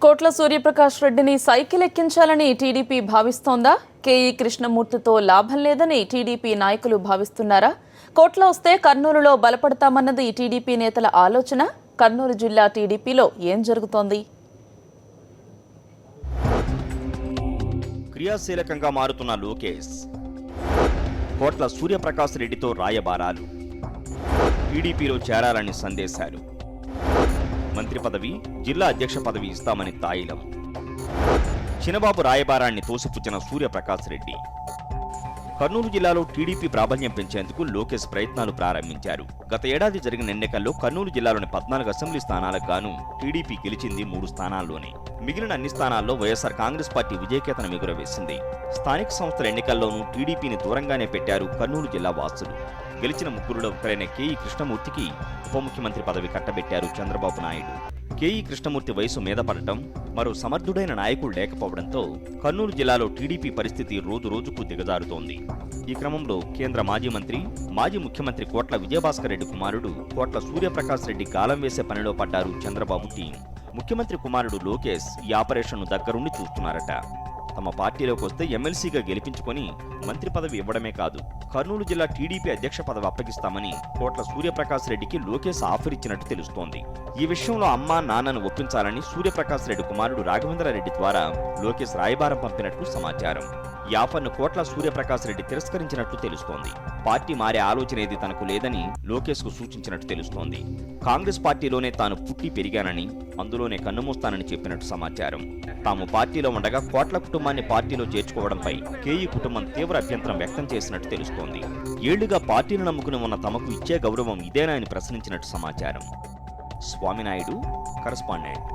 కోట్ల సూర్యప్రకాష్ రెడ్డిని cycle ఎక్కించాలని TDP భావిస్తోందా? K E కృష్ణమూర్తితో లాభం లేదని టీడీపీ నాయకులు భావిస్తున్నారా? కోట్ల వస్తే కర్నూలులో బలపడతామన్నది టీడీపీ నేతల ఆలోచన. కర్నూలు జిల్లా టీడీపీలో ఏం జరుగుతోంది? క్రియాశీలకంగా మారుతున్న లోకేష్, కోట్ల సూర్యప్రకాష్ రెడ్డితో రాయబారాలు, టీడీపీలో చేరాలని సందేశాలు, మంత్రి పదవి, జిల్లా అధ్యక్ష పదవి ఇస్తామని తాయిలం. చినబాబు రాయబారాన్ని తోసిపుచ్చిన సూర్యప్రకాష్ రెడ్డి. కర్నూలు జిల్లాలో టీడీపీ ప్రాబల్యం పెంచేందుకు లోకేష్ ప్రయత్నాలు ప్రారంభించారు. గత ఏడాది జరిగిన ఎన్నికల్లో కర్నూలు జిల్లాలోని 14 అసెంబ్లీ స్థానాలకు గాను టీడీపీ గెలిచింది 3 స్థానాల్లోనే. మిగిలిన అన్ని స్థానాల్లో వైఎస్ఆర్ కాంగ్రెస్ పార్టీ విజయకేతనం ఎగురవేసింది. స్థానిక సంస్థల ఎన్నికల్లోనూ టీడీపీని దూరంగానే పెట్టారు కర్నూలు జిల్లా వాసులు. గెలిచిన ముగ్గురులో ఒకరైన కేఈ కృష్ణమూర్తికి ఉప ముఖ్యమంత్రి పదవి కట్టబెట్టారు చంద్రబాబు నాయుడు. కేఈ కృష్ణమూర్తి వయసు మీద పడటం, మరో సమర్థుడైన నాయకుడు లేకపోవడంతో కర్నూలు జిల్లాలో టీడీపీ పరిస్థితి రోజు రోజుకు దిగజారుతోంది. ఈ క్రమంలో కేంద్ర మాజీ మంత్రి, మాజీ ముఖ్యమంత్రి కోట్ల విజయభాస్కర్ రెడ్డి కుమారుడు కోట్ల సూర్యప్రకాష్ రెడ్డి గాలం వేసే పనిలో పడ్డారు చంద్రబాబు టీం. ముఖ్యమంత్రి కుమారుడు లోకేష్ ఈ ఆపరేషన్ను దగ్గరుండి చూస్తున్నారట. తమ పార్టీలోకి వస్తే ఎమ్మెల్సీగా గెలిపించుకొని మంత్రి పదవి ఇవ్వడమే కాదు, కర్నూలు జిల్లా టీడీపీ అధ్యక్ష పదవి అప్పగిస్తామని కోట్ల సూర్యప్రకాష్ రెడ్డికి లోకేష్ ఆఫర్ ఇచ్చినట్టు తెలుస్తోంది. ఈ విషయంలో అమ్మా నాన్నను ఒప్పించాలని సూర్యప్రకాష్ రెడ్డి కుమారుడు రాఘవేంద్రారెడ్డి ద్వారా లోకేష్ రాయబారం పంపినట్లు సమాచారం. ఈ ఆఫర్ను కోట్ల సూర్యప్రకాష్ రెడ్డి తిరస్కరించినట్లు తెలుస్తోంది. పార్టీ మారే ఆలోచన ఏది తనకు లేదని లోకేష్ కు సూచించినట్టు తెలుస్తోంది. కాంగ్రెస్ పార్టీలోనే తాను పుట్టి పెరిగానని, అందులోనే కన్నుమూస్తానని చెప్పినట్టు సమాచారం. తాము పార్టీలో ఉండగా కోట్ల కుటుంబాన్ని పార్టీలో చేర్చుకోవడంపై కేఈ కుటుంబం తీవ్ర అభ్యంతరం వ్యక్తం చేసినట్టు తెలుస్తోంది. ఏళ్లుగా పార్టీని నమ్ముకుని ఉన్న తమకు ఇచ్చే గౌరవం ఇదేనా అని ప్రశ్నించినట్టు సమాచారం. స్వామినాయుడు, కరస్పాండెంట్.